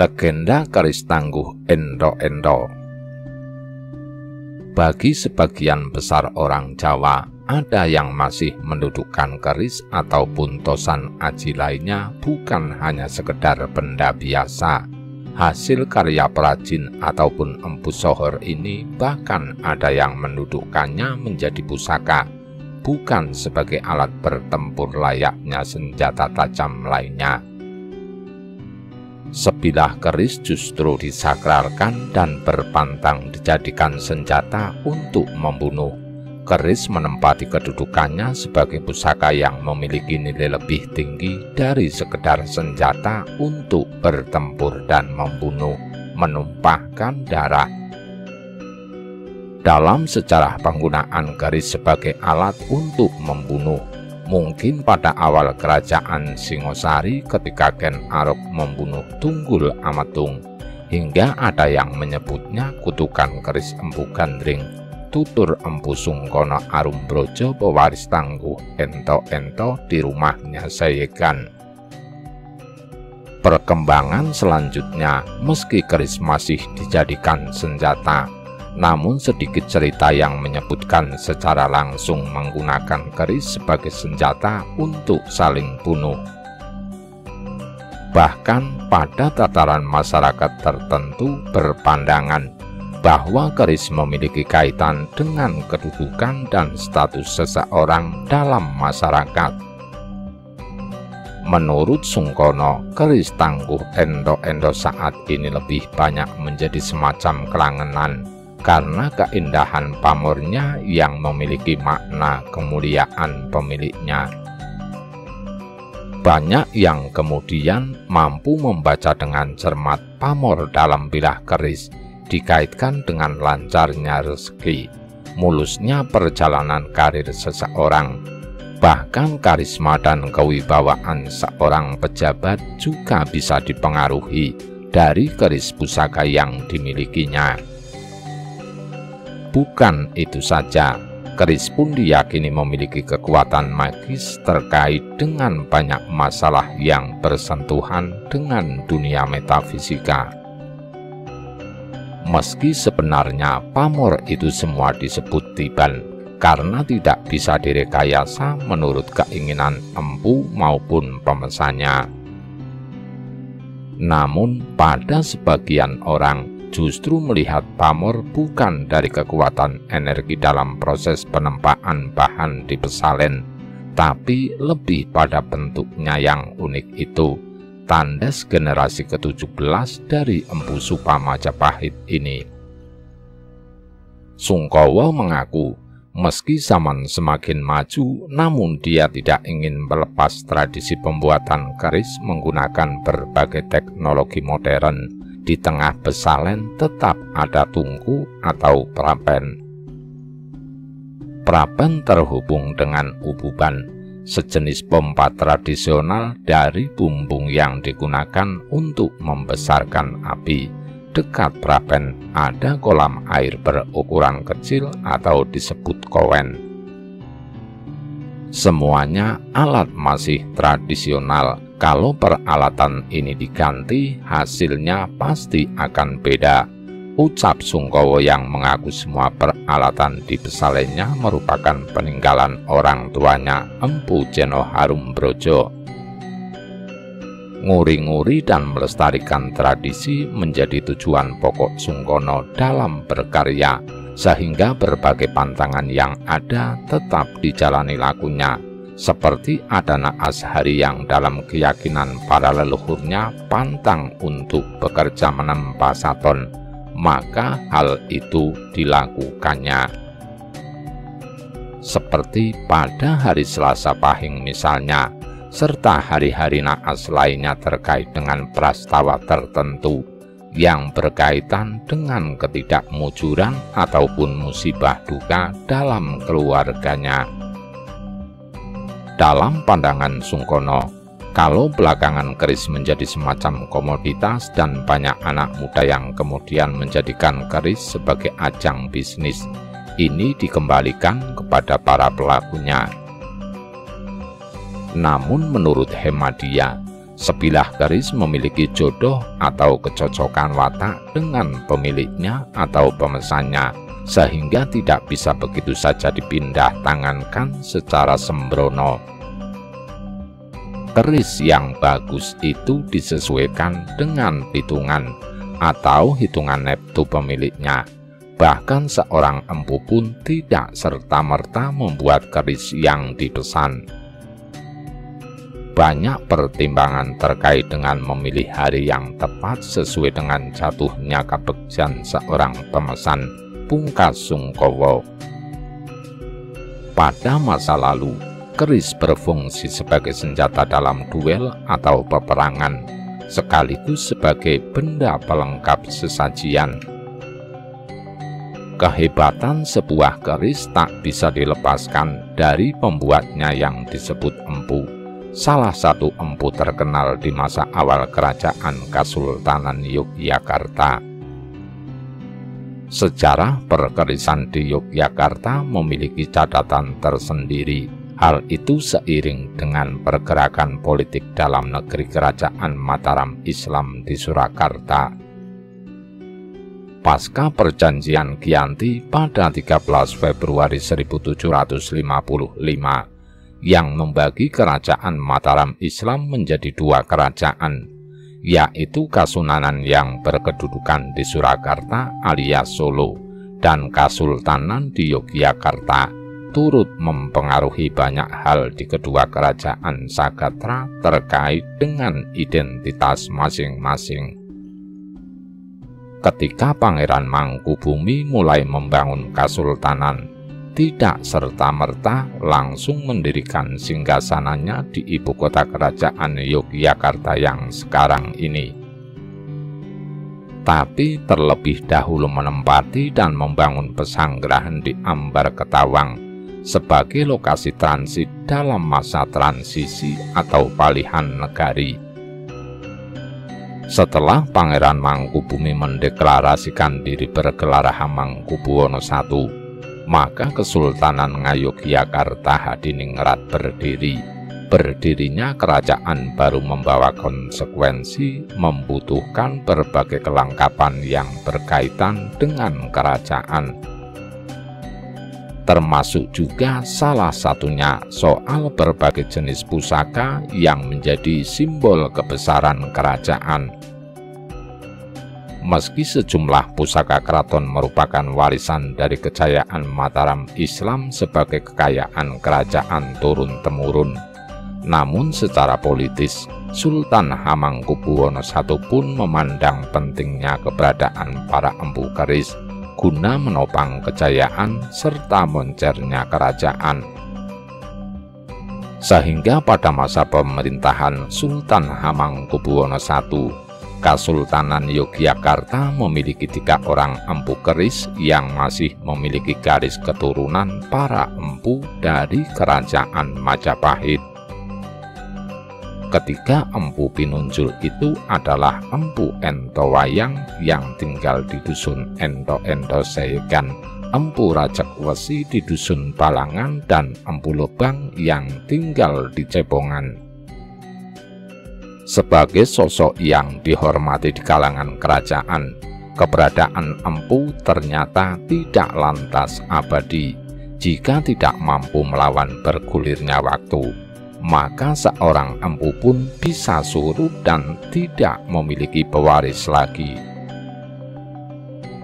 Legenda keris tangguh Endo-Endo. Bagi sebagian besar orang Jawa, ada yang masih mendudukkan keris ataupun tosan aji lainnya bukan hanya sekedar benda biasa. Hasil karya perajin ataupun empu sohor ini bahkan ada yang mendudukkannya menjadi pusaka, bukan sebagai alat bertempur layaknya senjata tajam lainnya. Sebilah keris justru disakralkan dan berpantang dijadikan senjata untuk membunuh. Keris menempati kedudukannya sebagai pusaka yang memiliki nilai lebih tinggi dari sekedar senjata untuk bertempur dan membunuh, menumpahkan darah. Dalam sejarah penggunaan keris sebagai alat untuk membunuh, mungkin pada awal kerajaan Singosari ketika Ken Arok membunuh Tunggul Amatung, hingga ada yang menyebutnya kutukan keris Empu Gandring, tutur Empu Sungkono Arumbrojo pewaris tangguh Ento-Ento di rumahnya Sayegan. Perkembangan selanjutnya, meski keris masih dijadikan senjata, namun sedikit cerita yang menyebutkan secara langsung menggunakan keris sebagai senjata untuk saling bunuh. Bahkan pada tataran masyarakat tertentu berpandangan bahwa keris memiliki kaitan dengan kedudukan dan status seseorang dalam masyarakat. Menurut Sungkono, keris tangguh Endo-Endo saat ini lebih banyak menjadi semacam kelangenan karena keindahan pamornya yang memiliki makna kemuliaan pemiliknya. Banyak yang kemudian mampu membaca dengan cermat pamor dalam bilah keris dikaitkan dengan lancarnya rezeki, mulusnya perjalanan karir seseorang. Bahkan karisma dan kewibawaan seorang pejabat juga bisa dipengaruhi dari keris pusaka yang dimilikinya. Bukan itu saja, keris pun diyakini memiliki kekuatan magis terkait dengan banyak masalah yang bersentuhan dengan dunia metafisika. Meski sebenarnya pamor itu semua disebut tiban, karena tidak bisa direkayasa menurut keinginan empu maupun pemesannya. Namun pada sebagian orang, justru melihat pamor bukan dari kekuatan energi dalam proses penempaan bahan di pesalen, tapi lebih pada bentuknya yang unik itu, tandas generasi ke-17 dari Empu Supa Majapahit ini. Sungkowo mengaku, meski zaman semakin maju, namun dia tidak ingin melepas tradisi pembuatan keris menggunakan berbagai teknologi modern. Di tengah pesalen tetap ada tungku atau prapen. Prapen terhubung dengan ububan, sejenis pompa tradisional dari bumbung yang digunakan untuk membesarkan api. Dekat prapen ada kolam air berukuran kecil atau disebut kowen. Semuanya alat masih tradisional. Kalau peralatan ini diganti, hasilnya pasti akan beda, ucap Sungkowo yang mengaku semua peralatan di pesalennya merupakan peninggalan orang tuanya, Empu Jeno Harumbrojo. Nguri-nguri dan melestarikan tradisi menjadi tujuan pokok Sungkono dalam berkarya, sehingga berbagai pantangan yang ada tetap dijalani lakunya. Seperti ada naas hari yang dalam keyakinan para leluhurnya pantang untuk bekerja menempa saton, maka hal itu dilakukannya. Seperti pada hari Selasa Pahing misalnya, serta hari-hari naas lainnya terkait dengan prastawa tertentu yang berkaitan dengan ketidakmujuran ataupun musibah duka dalam keluarganya. Dalam pandangan Sungkono, kalau belakangan keris menjadi semacam komoditas dan banyak anak muda yang kemudian menjadikan keris sebagai ajang bisnis, ini dikembalikan kepada para pelakunya. Namun menurut hemat dia, Sebilah keris memiliki jodoh atau kecocokan watak dengan pemiliknya atau pemesannya, sehingga tidak bisa begitu saja dipindah tangankan secara sembrono. Keris yang bagus itu disesuaikan dengan hitungan atau hitungan neptu pemiliknya. Bahkan seorang empu pun tidak serta-merta membuat keris yang dipesan. Banyak pertimbangan terkait dengan memilih hari yang tepat sesuai dengan jatuhnya kabegjan seorang pemesan, pungkas Sungkowo. Pada masa lalu, keris berfungsi sebagai senjata dalam duel atau peperangan, sekaligus sebagai benda pelengkap sesajian. Kehebatan sebuah keris tak bisa dilepaskan dari pembuatnya yang disebut empu. Salah satu empu terkenal di masa awal kerajaan Kesultanan Yogyakarta. Sejarah perkerisan di Yogyakarta memiliki catatan tersendiri. Hal itu seiring dengan pergerakan politik dalam negeri kerajaan Mataram Islam di Surakarta. Pasca perjanjian Giyanti pada 13 Februari 1755 yang membagi kerajaan Mataram Islam menjadi dua kerajaan, yaitu Kasunanan yang berkedudukan di Surakarta alias Solo dan Kasultanan di Yogyakarta, turut mempengaruhi banyak hal di kedua kerajaan Sagatra terkait dengan identitas masing-masing. Ketika Pangeran Mangkubumi mulai membangun Kasultanan, tidak serta-merta langsung mendirikan singgasananya di ibu kota kerajaan Yogyakarta yang sekarang ini, tapi terlebih dahulu menempati dan membangun pesanggerahan di Ambar Ketawang sebagai lokasi transit dalam masa transisi atau palihan negari. Setelah Pangeran Mangkubumi mendeklarasikan diri bergelar Hamengkubuwono I, maka Kesultanan Ngayogyakarta Hadiningrat berdiri. Berdirinya kerajaan baru membawa konsekuensi membutuhkan berbagai kelengkapan yang berkaitan dengan kerajaan. Termasuk juga salah satunya soal berbagai jenis pusaka yang menjadi simbol kebesaran kerajaan. Meski sejumlah pusaka keraton merupakan warisan dari kejayaan Mataram Islam sebagai kekayaan kerajaan turun-temurun, namun secara politis, Sultan Hamengkubuwono I pun memandang pentingnya keberadaan para empu keris guna menopang kejayaan serta moncernya kerajaan. Sehingga pada masa pemerintahan Sultan Hamengkubuwono I, Kasultanan Yogyakarta memiliki 3 orang empu keris yang masih memiliki garis keturunan para empu dari kerajaan Majapahit. Ketiga empu pinunjul itu adalah Empu Entowayang yang tinggal di dusun Ento-Ento Seyegan, Empu Rajakwesi di dusun Balangan, dan Empu Lobang yang tinggal di Cebongan. Sebagai sosok yang dihormati di kalangan kerajaan, keberadaan empu ternyata tidak lantas abadi. Jika tidak mampu melawan bergulirnya waktu, maka seorang empu pun bisa surut dan tidak memiliki pewaris lagi.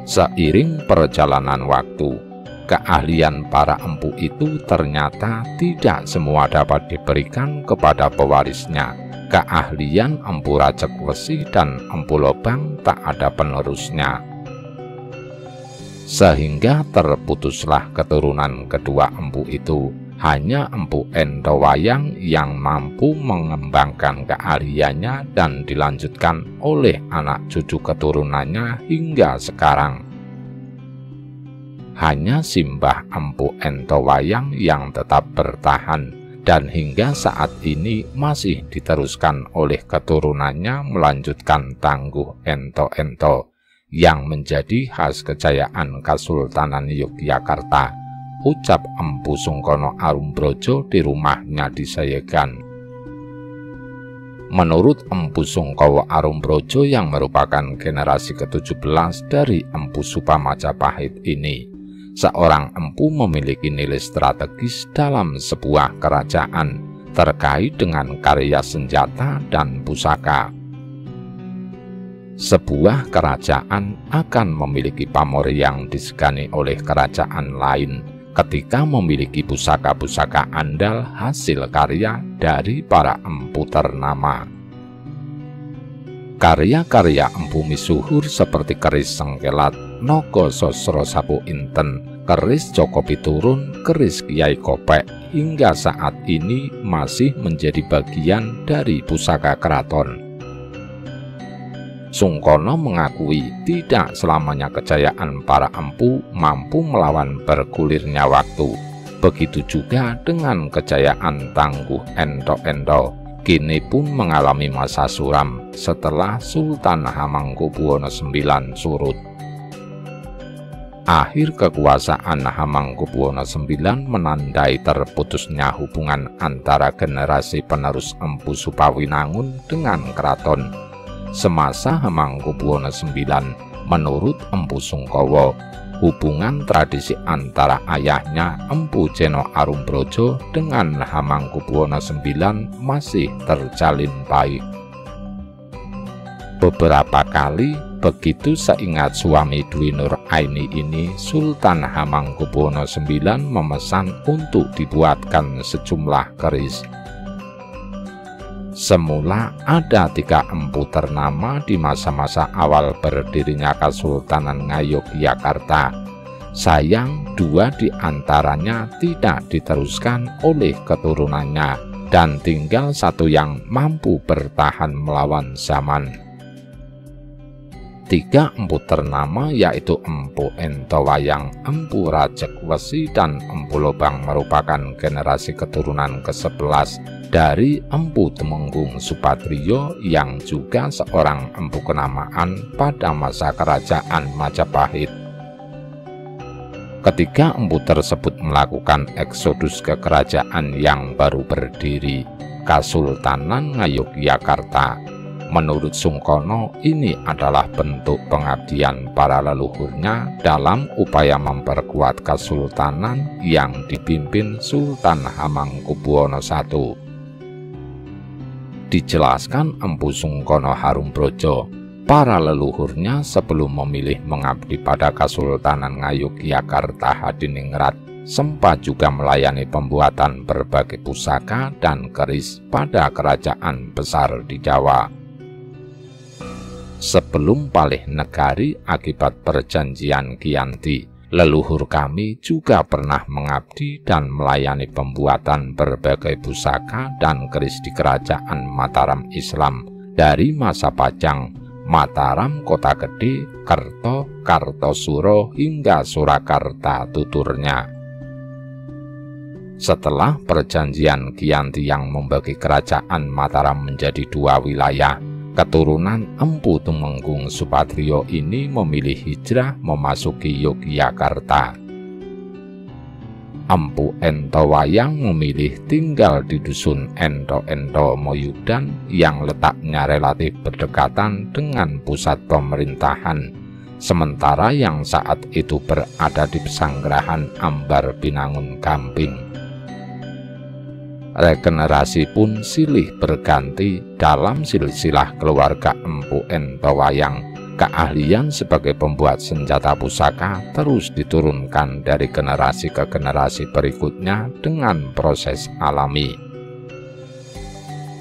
Seiring perjalanan waktu, keahlian para empu itu ternyata tidak semua dapat diberikan kepada pewarisnya. Keahlian Empu Rajakwesi dan Empu Lobang tak ada penerusnya, sehingga terputuslah keturunan kedua empu itu. Hanya Empu Entowayang yang mampu mengembangkan keahliannya dan dilanjutkan oleh anak cucu keturunannya hingga sekarang. Hanya Simbah Empu Entowayang yang tetap bertahan, dan hingga saat ini masih diteruskan oleh keturunannya melanjutkan tangguh Ento-Ento yang menjadi khas kejayaan Kesultanan Yogyakarta, ucap Empu Sungkono Arumbrojo di rumahnya di Seyegan. Menurut Empu Sungkowo Arumbrojo yang merupakan generasi ke-17 dari Empu Supa Majapahit ini, seorang empu memiliki nilai strategis dalam sebuah kerajaan terkait dengan karya senjata dan pusaka. Sebuah kerajaan akan memiliki pamori yang disegani oleh kerajaan lain ketika memiliki pusaka-pusaka andal hasil karya dari para empu ternama. Karya-karya empu misuhur seperti keris Sengkelat, Naga Sosro Sapu Inten, keris Joko Piturun, keris Kiai Kopek hingga saat ini masih menjadi bagian dari pusaka keraton. Sungkono mengakui tidak selamanya kejayaan para empu mampu melawan bergulirnya waktu. Begitu juga dengan kejayaan Tangguh Ento-Ento, kini pun mengalami masa suram setelah Sultan Hamengkubuwono IX surut. Akhir kekuasaan Hamengkubuwono IX menandai terputusnya hubungan antara generasi penerus Empu Supawinangun dengan keraton. Semasa Hamengkubuwono IX, menurut Empu Sungkowo, hubungan tradisi antara ayahnya Empu Jeno Arumbrojo dengan Hamengkubuwono IX masih terjalin baik. Beberapa kali, begitu seingat suami Dwi Nur Aini ini, Sultan Hamengkubuwono IX memesan untuk dibuatkan sejumlah keris. Semula ada 3 empu ternama di masa-masa awal berdirinya Kesultanan Ngayogyakarta. Sayang, 2 di antaranya tidak diteruskan oleh keturunannya dan tinggal 1 yang mampu bertahan melawan zaman. 3 empu ternama yaitu Empu Entowayang, Empu Rajek Wesi, dan Empu Lobang merupakan generasi keturunan ke-11 dari Empu Tumenggung Supatrio yang juga seorang empu kenamaan pada masa kerajaan Majapahit. Ketika empu tersebut melakukan eksodus ke kerajaan yang baru berdiri, Kesultanan Ngayogyakarta, menurut Sungkono ini adalah bentuk pengabdian para leluhurnya dalam upaya memperkuat kesultanan yang dipimpin Sultan Hamengkubuwono I. Dijelaskan Empu Sungkono Arumbrojo, para leluhurnya sebelum memilih mengabdi pada Kesultanan Ngayogyakarta Hadiningrat sempat juga melayani pembuatan berbagai pusaka dan keris pada kerajaan besar di Jawa. Sebelum palih negari akibat perjanjian Giyanti, leluhur kami juga pernah mengabdi dan melayani pembuatan berbagai pusaka dan keris di Kerajaan Mataram Islam dari masa Pajang, Mataram Kota Gede, Kerto, Kartosuro hingga Surakarta tuturnya. Setelah perjanjian Giyanti yang membagi Kerajaan Mataram menjadi 2 wilayah, keturunan Empu Tumenggung Supatrio ini memilih hijrah memasuki Yogyakarta. Empu Entowayang memilih tinggal di dusun Ento-Ento Moyudan yang letaknya relatif berdekatan dengan pusat pemerintahan, sementara yang saat itu berada di Pesanggerahan Ambar Binangun Gamping. Regenerasi pun silih berganti dalam silsilah keluarga Empu Entowayang. Keahlian sebagai pembuat senjata pusaka terus diturunkan dari generasi ke generasi berikutnya dengan proses alami.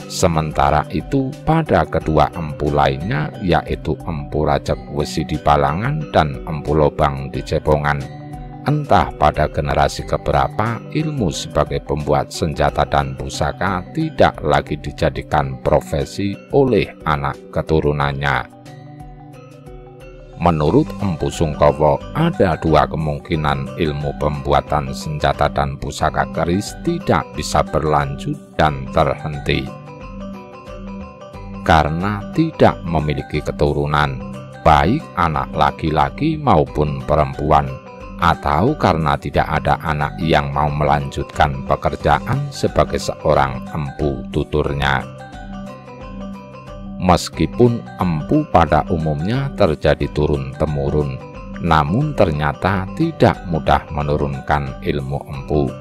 Sementara itu, pada kedua empu lainnya, yaitu Empu Rajek Wesi di Balangan dan Empu Lobang di Cepongan, entah pada generasi keberapa, ilmu sebagai pembuat senjata dan pusaka tidak lagi dijadikan profesi oleh anak keturunannya. Menurut Empu Sungkowo, ada 2 kemungkinan ilmu pembuatan senjata dan pusaka keris tidak bisa berlanjut dan terhenti. Karena tidak memiliki keturunan, baik anak laki-laki maupun perempuan, atau karena tidak ada anak yang mau melanjutkan pekerjaan sebagai seorang empu tuturnya. Meskipun empu pada umumnya terjadi turun-temurun, namun ternyata tidak mudah menurunkan ilmu empu.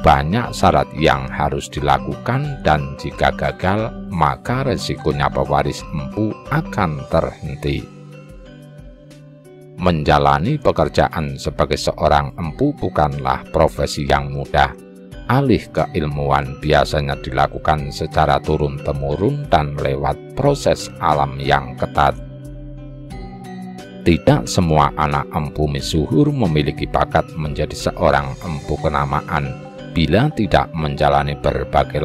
Banyak syarat yang harus dilakukan dan jika gagal, maka resikonya pewaris empu akan terhenti. Menjalani pekerjaan sebagai seorang empu bukanlah profesi yang mudah. Alih keilmuan biasanya dilakukan secara turun-temurun dan lewat proses alam yang ketat. Tidak semua anak empu misuhur memiliki bakat menjadi seorang empu kenamaan bila tidak menjalani berbagai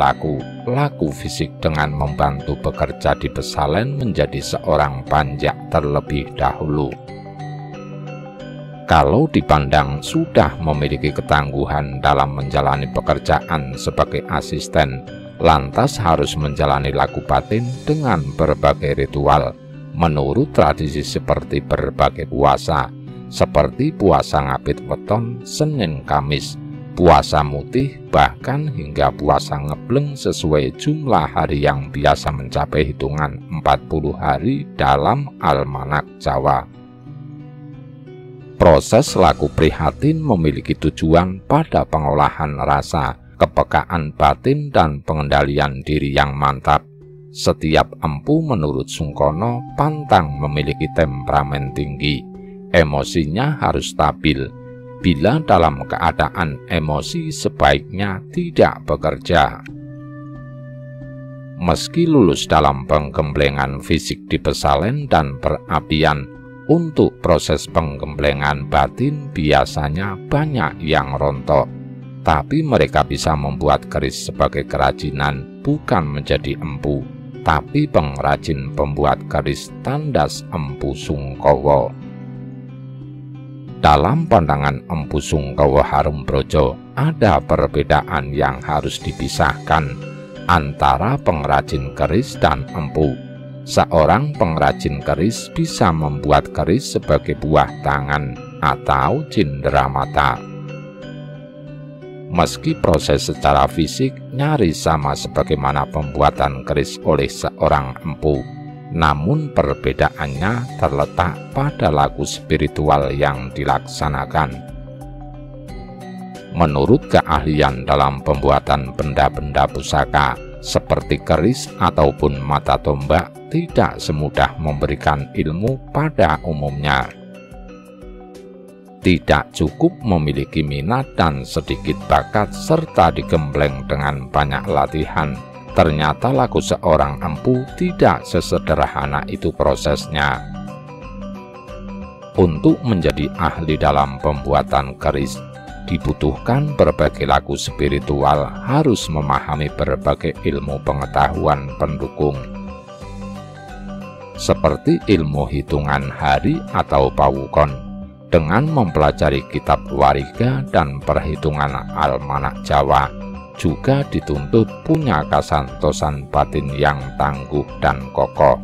laku fisik dengan membantu bekerja di pesalen menjadi seorang panjak terlebih dahulu. Kalau dipandang sudah memiliki ketangguhan dalam menjalani pekerjaan sebagai asisten, lantas harus menjalani laku batin dengan berbagai ritual, menurut tradisi seperti berbagai puasa, seperti puasa ngapit weton, Senin Kamis, puasa mutih, bahkan hingga puasa ngebleng sesuai jumlah hari yang biasa mencapai hitungan 40 hari dalam almanak Jawa. Proses laku prihatin memiliki tujuan pada pengolahan rasa, kepekaan batin, dan pengendalian diri yang mantap. Setiap empu menurut Sungkono pantang memiliki temperamen tinggi. Emosinya harus stabil. Bila dalam keadaan emosi sebaiknya tidak bekerja. Meski lulus dalam penggemblengan fisik di pesalen dan perapian, untuk proses penggemblengan batin biasanya banyak yang rontok, tapi mereka bisa membuat keris sebagai kerajinan, bukan menjadi empu, tapi pengrajin pembuat keris tandas Empu Sungkowo. Dalam pandangan Empu Sungkowo Harumbrojo, ada perbedaan yang harus dipisahkan antara pengrajin keris dan empu. Seorang pengrajin keris bisa membuat keris sebagai buah tangan atau cindera mata. Meski proses secara fisik nyaris sama sebagaimana pembuatan keris oleh seorang empu, namun perbedaannya terletak pada laku spiritual yang dilaksanakan. Menurut keahlian dalam pembuatan benda-benda pusaka, seperti keris ataupun mata tombak, tidak semudah memberikan ilmu pada umumnya. Tidak cukup memiliki minat dan sedikit bakat serta digembleng dengan banyak latihan. Ternyata laku seorang empu tidak sesederhana itu prosesnya. Untuk menjadi ahli dalam pembuatan keris, dibutuhkan berbagai laku spiritual, harus memahami berbagai ilmu pengetahuan pendukung. Seperti ilmu hitungan hari atau pawukon, dengan mempelajari kitab wariga dan perhitungan almanak Jawa, juga dituntut punya kasantosan batin yang tangguh dan kokoh.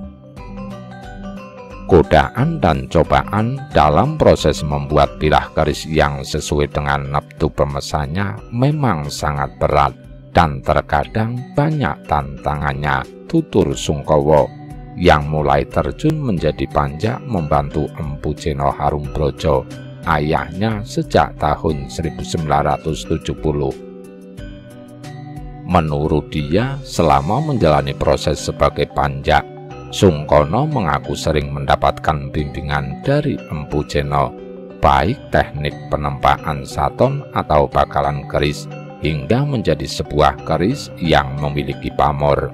Godaan dan cobaan dalam proses membuat pilah keris yang sesuai dengan neptu pemesannya memang sangat berat dan terkadang banyak tantangannya, tutur Sungkowo, yang mulai terjun menjadi panjak membantu Empu Jeno Harumbrojo, ayahnya sejak tahun 1970. Menurut dia, selama menjalani proses sebagai panjak, Sungkono mengaku sering mendapatkan bimbingan dari Empu Jeno, baik teknik penempaan saton atau bakalan keris, hingga menjadi sebuah keris yang memiliki pamor.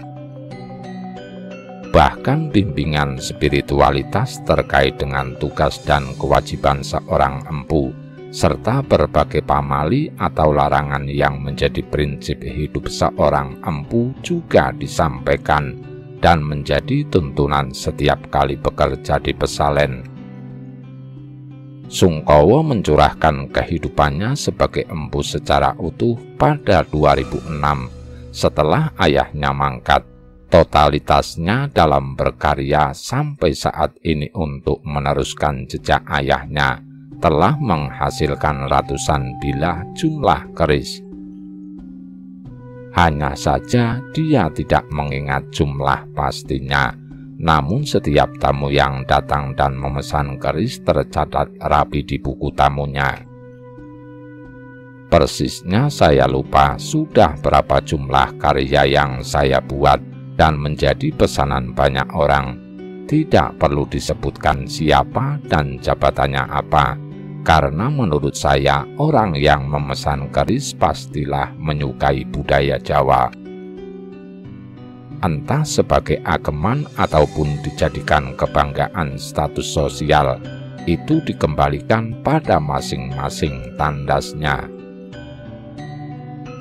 Bahkan bimbingan spiritualitas terkait dengan tugas dan kewajiban seorang empu, serta berbagai pamali atau larangan yang menjadi prinsip hidup seorang empu juga disampaikan dan menjadi tuntunan setiap kali bekerja di pesalen. Sungkowo mencurahkan kehidupannya sebagai empu secara utuh pada 2006 setelah ayahnya mangkat. Totalitasnya dalam berkarya sampai saat ini untuk meneruskan jejak ayahnya telah menghasilkan ratusan bilah jumlah keris. Hanya saja dia tidak mengingat jumlah pastinya, Namun setiap tamu yang datang dan memesan keris tercatat rapi di buku tamunya. Persisnya saya lupa sudah berapa jumlah karya yang saya buat dan menjadi pesanan banyak orang. Tidak perlu disebutkan siapa dan jabatannya apa, karena menurut saya orang yang memesan keris pastilah menyukai budaya Jawa. Entah sebagai ageman ataupun dijadikan kebanggaan status sosial, itu dikembalikan pada masing-masing tandasnya.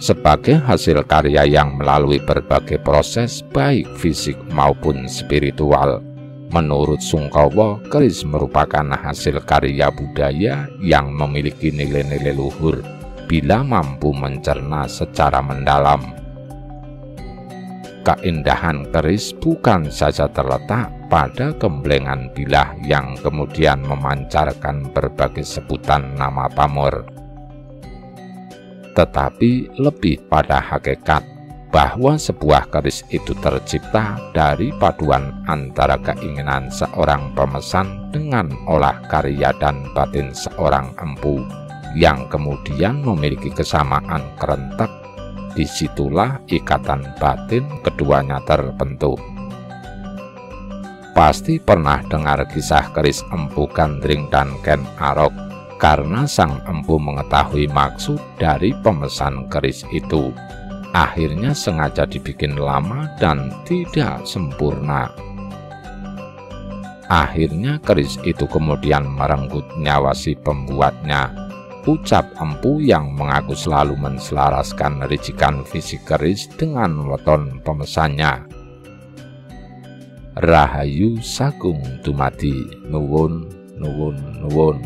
Sebagai hasil karya yang melalui berbagai proses baik fisik maupun spiritual, menurut Sungkowo, keris merupakan hasil karya budaya yang memiliki nilai-nilai luhur bila mampu mencerna secara mendalam. Keindahan keris bukan saja terletak pada gemblengan bilah yang kemudian memancarkan berbagai sebutan nama pamor, tetapi lebih pada hakikat bahwa sebuah keris itu tercipta dari paduan antara keinginan seorang pemesan dengan olah karya dan batin seorang empu yang kemudian memiliki kesamaan kerentak. Disitulah ikatan batin keduanya terbentuk. Pasti pernah dengar kisah keris Empu Gandring dan Ken Arok, karena sang empu mengetahui maksud dari pemesan keris itu. Akhirnya sengaja dibikin lama dan tidak sempurna. Akhirnya keris itu kemudian merenggut nyawa si pembuatnya. Ucap empu yang mengaku selalu menselaraskan ricikan fisik keris dengan weton pemesannya. Rahayu Sagung dumadi, nuwun nuwun nuwun.